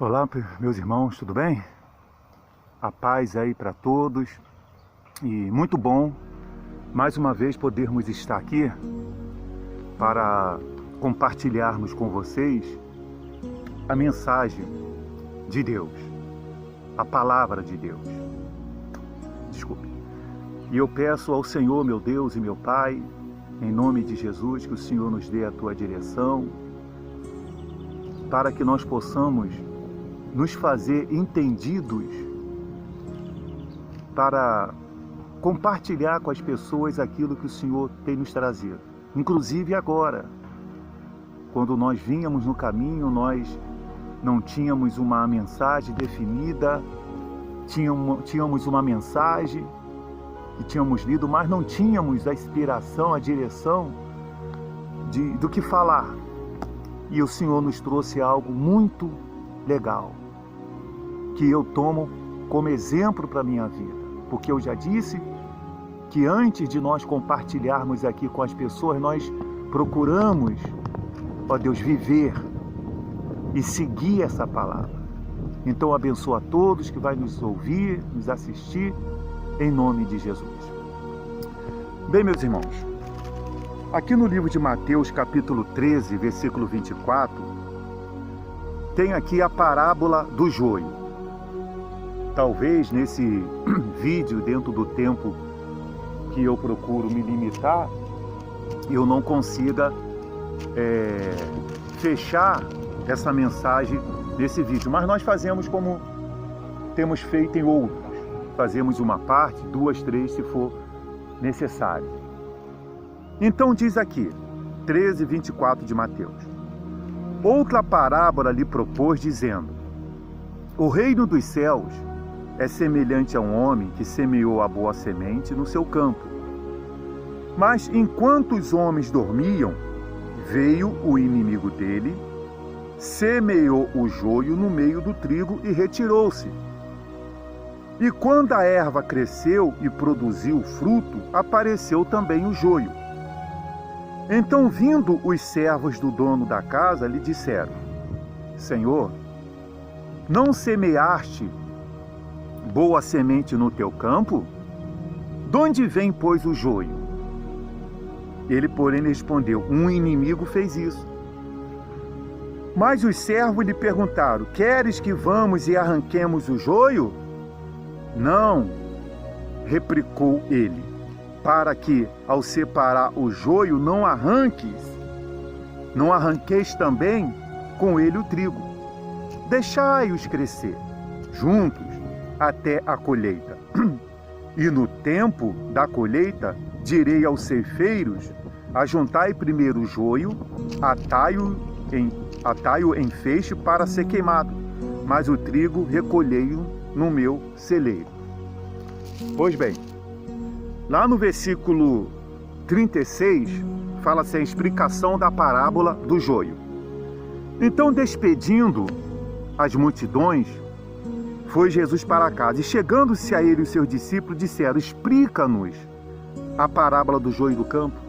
Olá, meus irmãos, tudo bem? A paz aí para todos. E muito bom, mais uma vez, podermos estar aqui para compartilharmos com vocês a mensagem de Deus, a palavra de Deus. Desculpe. E eu peço ao Senhor, meu Deus e meu Pai, em nome de Jesus, que o Senhor nos dê a tua direção, para que nós possamos nos fazer entendidos para compartilhar com as pessoas aquilo que o Senhor tem nos trazido. Inclusive agora, quando nós vínhamos no caminho, nós não tínhamos uma mensagem definida, tínhamos uma mensagem que tínhamos lido, mas não tínhamos a inspiração, a direção do que falar. E o Senhor nos trouxe algo muito legal, que eu tomo como exemplo para a minha vida, porque eu já disse que antes de nós compartilharmos aqui com as pessoas, nós procuramos, ó Deus, viver e seguir essa palavra. Então abençoa a todos que vai nos ouvir, nos assistir, em nome de Jesus. Bem, meus irmãos, aqui no livro de Mateus, capítulo 13, versículo 24, tem aqui a parábola do joio. Talvez nesse vídeo, dentro do tempo que eu procuro me limitar, eu não consiga fechar essa mensagem nesse vídeo. Mas nós fazemos como temos feito em outros. Fazemos uma parte, 2, 3, se for necessário. Então diz aqui, 13, 24 de Mateus. Outra parábola lhe propôs, dizendo: o reino dos céus é semelhante a um homem que semeou a boa semente no seu campo. Mas enquanto os homens dormiam, veio o inimigo dele, semeou o joio no meio do trigo e retirou-se. E quando a erva cresceu e produziu fruto, apareceu também o joio. Então, vindo os servos do dono da casa, lhe disseram: Senhor, não semeaste boa semente no teu campo? De onde vem, pois, o joio? Ele, porém, respondeu: um inimigo fez isso. Mas os servos lhe perguntaram: queres que vamos e arranquemos o joio? Não, replicou ele, para que, ao separar o joio, não arranqueis também com ele o trigo. Deixai-os crescer juntos até a colheita. E no tempo da colheita, direi aos ceifeiros: ajuntai primeiro o joio, atai-o em feixe para ser queimado, mas o trigo recolhei-o no meu celeiro. Pois bem, lá no versículo 36, fala-se a explicação da parábola do joio. Então, despedindo as multidões, foi Jesus para casa. E chegando-se a ele os seus discípulos, disseram: explica-nos a parábola do joio do campo.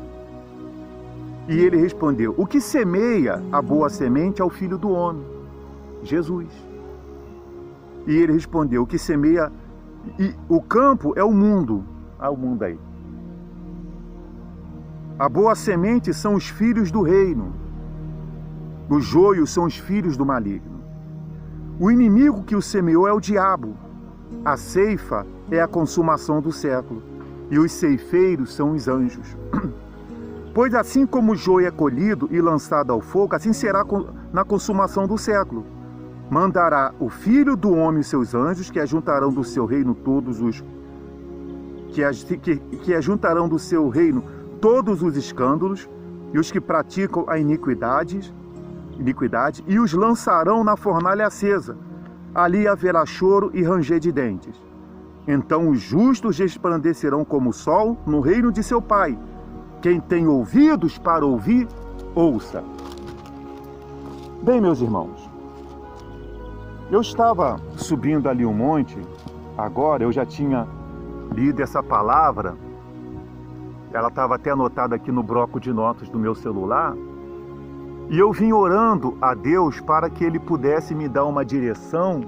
E ele respondeu: o que semeia a boa semente é o Filho do Homem, Jesus. E ele respondeu: o que semeia... E o campo é o mundo. O mundo aí. A boa semente são os filhos do reino. Os joios são os filhos do maligno. O inimigo que o semeou é o diabo. A ceifa é a consumação do século. E os ceifeiros são os anjos. Pois assim como o joio é colhido e lançado ao fogo, assim será na consumação do século. Mandará o Filho do Homem os seus anjos, que ajuntarão do seu reino todos os escândalos e os que praticam a iniquidade, e os lançarão na fornalha acesa. Ali haverá choro e ranger de dentes. Então os justos resplandecerão como o sol no reino de seu Pai. Quem tem ouvidos para ouvir, ouça. Bem, meus irmãos, eu estava subindo ali um monte, agora eu já tinha lido essa palavra, ela estava até anotada aqui no bloco de notas do meu celular, E eu vim orando a Deus para que Ele pudesse me dar uma direção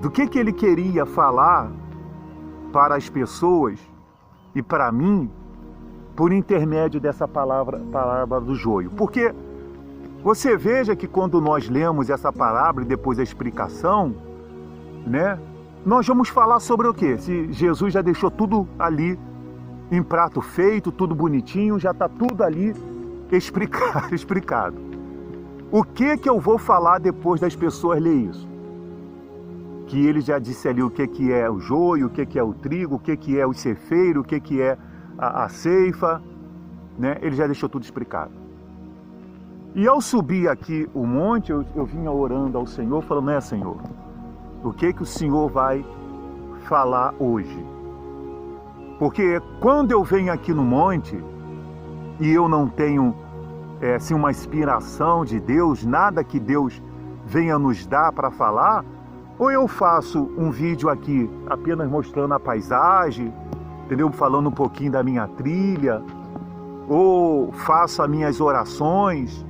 do que Ele queria falar para as pessoas e para mim, por intermédio dessa palavra do joio. Porque você veja que quando nós lemos essa palavra e depois a explicação, né, nós vamos falar sobre o quê? Se Jesus já deixou tudo ali em prato feito, tudo bonitinho, já está tudo ali explicado. O que eu vou falar depois das pessoas lerem isso? Que ele já disse ali o que é o joio, o que é o trigo, o que é o cefeiro, o que é a ceifa, né? Ele já deixou tudo explicado. E ao subir aqui o monte, eu vinha orando ao Senhor, falando, né, Senhor, o que o Senhor vai falar hoje? Porque quando eu venho aqui no monte e eu não tenho assim, uma inspiração de Deus, nada que Deus venha nos dar para falar, ou eu faço um vídeo aqui apenas mostrando a paisagem, entendeu? Falando um pouquinho da minha trilha, ou faço as minhas orações,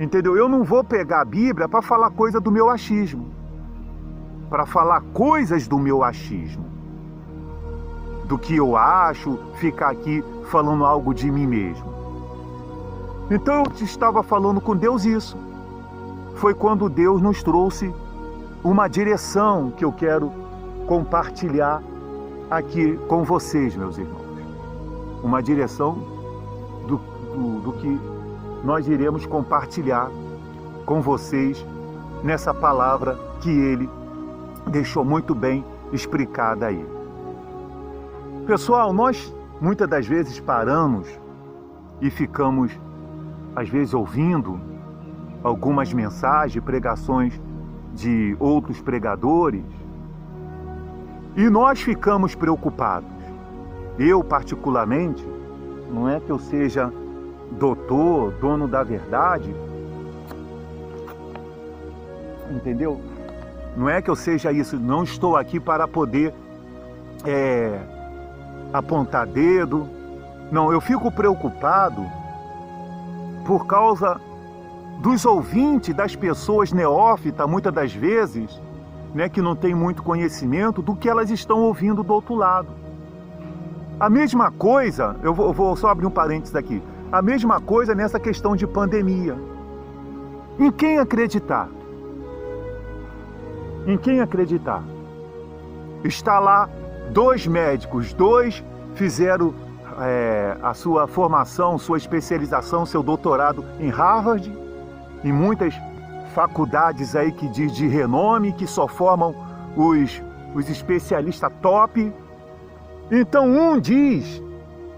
entendeu? Eu não vou pegar a Bíblia para falar coisa do meu achismo, para falar coisas do meu achismo, do que eu acho, ficar aqui falando algo de mim mesmo. Então eu estava falando com Deus isso. Foi quando Deus nos trouxe uma direção que eu quero compartilhar aqui com vocês, meus irmãos. Uma direção do que nós iremos compartilhar com vocês nessa palavra que Ele deixou muito bem explicada aí. Pessoal, nós muitas das vezes paramos e ficamos, às vezes, ouvindo algumas mensagens, pregações de outros pregadores, e nós ficamos preocupados. Eu, particularmente, não é que eu seja doutor, dono da verdade, entendeu? Não é que eu seja isso, não estou aqui para poder apontar dedo. Não, eu fico preocupado por causa dos ouvintes, das pessoas neófitas, muitas das vezes, né, que não tem muito conhecimento do que elas estão ouvindo do outro lado. A mesma coisa, eu vou só abrir um parênteses aqui, a mesma coisa nessa questão de pandemia. Em quem acreditar? Em quem acreditar? Está lá 2 médicos, 2 fizeram a sua formação, sua especialização, seu doutorado em Harvard, em muitas faculdades aí que diz de renome, que só formam os especialistas top. Então um diz,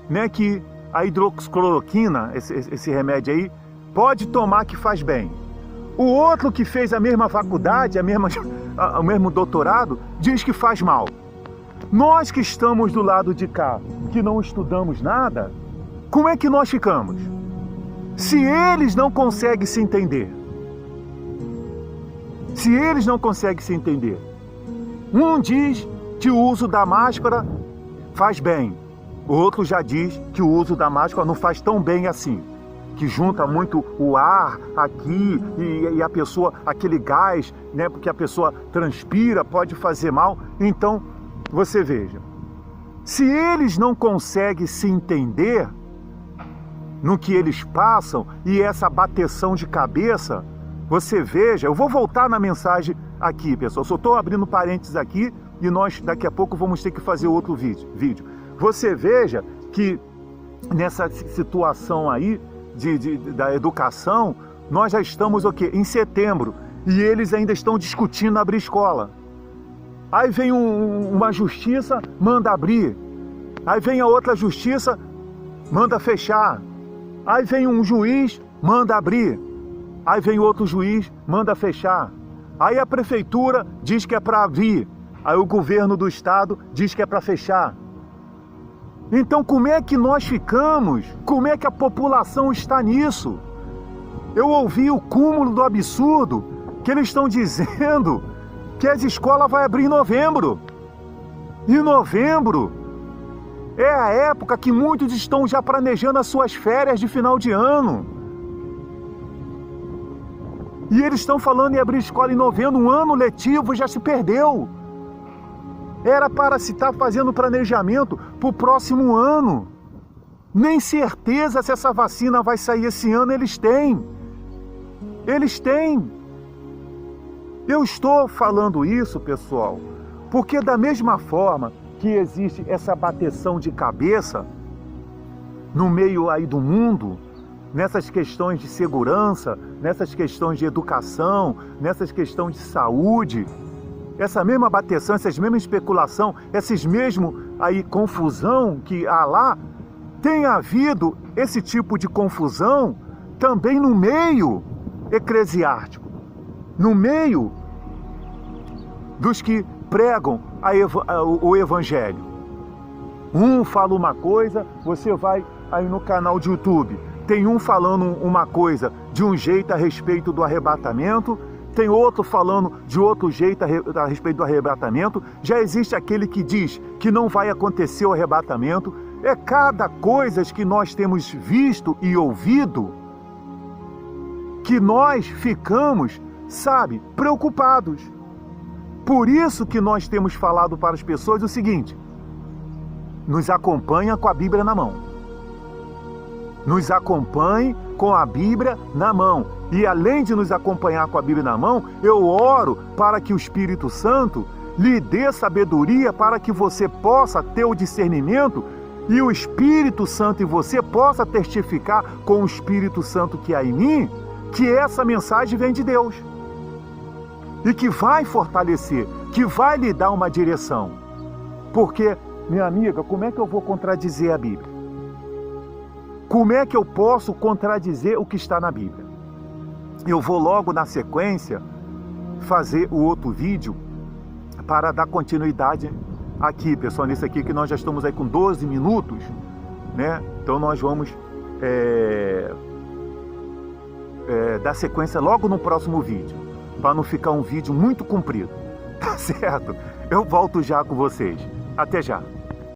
né, que a hidroxicloroquina, esse remédio aí, pode tomar que faz bem. O outro que fez a mesma faculdade, o mesmo doutorado, diz que faz mal. Nós que estamos do lado de cá, que não estudamos nada, como é que nós ficamos? Se eles não conseguem se entender. Se eles não conseguem se entender. Um diz que o uso da máscara faz bem. O outro já diz que o uso da máscara não faz tão bem assim. Que junta muito o ar aqui e a pessoa, aquele gás, né, porque a pessoa transpira, pode fazer mal. Então, você veja, se eles não conseguem se entender no que eles passam e essa bateção de cabeça, você veja, eu vou voltar na mensagem aqui, pessoal, só estou abrindo parênteses aqui e nós daqui a pouco vamos ter que fazer outro vídeo. Você veja que nessa situação aí da educação, nós já estamos o quê? Em setembro, e eles ainda estão discutindo abrir escola. Aí vem uma justiça, manda abrir. Aí vem a outra justiça, manda fechar. Aí vem um juiz, manda abrir. Aí vem outro juiz, manda fechar. Aí a prefeitura diz que é para abrir. Aí o governo do estado diz que é para fechar. Então como é que nós ficamos? Como é que a população está nisso? Eu ouvi o cúmulo do absurdo que eles estão dizendo que as escolas vão abrir em novembro. Em novembro é a época que muitos estão já planejando as suas férias de final de ano. E eles estão falando em abrir escola em novembro, um ano letivo já se perdeu. Era para se estar fazendo planejamento para o próximo ano. Nem certeza se essa vacina vai sair esse ano, eles têm. Eles têm. Eu estou falando isso, pessoal, porque da mesma forma que existe essa bateção de cabeça no meio aí do mundo, nessas questões de segurança, nessas questões de educação, nessas questões de saúde, essa mesma bateção, essas mesmas especulação, esses mesmos aí confusão que há lá, tem havido esse tipo de confusão também no meio eclesiástico, no meio dos que pregam o evangelho. Um fala uma coisa, você vai aí no canal de YouTube, tem um falando uma coisa de um jeito a respeito do arrebatamento, tem outro falando de outro jeito a respeito do arrebatamento, já existe aquele que diz que não vai acontecer o arrebatamento. É cada coisa que nós temos visto e ouvido que nós ficamos, sabe, preocupados. Por isso que nós temos falado para as pessoas o seguinte: nos acompanha com a Bíblia na mão. Nos acompanhe com a Bíblia na mão. E além de nos acompanhar com a Bíblia na mão, eu oro para que o Espírito Santo lhe dê sabedoria para que você possa ter o discernimento e o Espírito Santo em você possa testificar com o Espírito Santo que há em mim, que essa mensagem vem de Deus. E que vai fortalecer, que vai lhe dar uma direção. Porque, minha amiga, como é que eu vou contradizer a Bíblia? Como é que eu posso contradizer o que está na Bíblia? Eu vou logo na sequência fazer o outro vídeo para dar continuidade aqui, pessoal, nesse aqui que nós já estamos aí com 12 minutos, né? Então nós vamos dar sequência logo no próximo vídeo, para não ficar um vídeo muito comprido, tá certo? Eu volto já com vocês. Até já!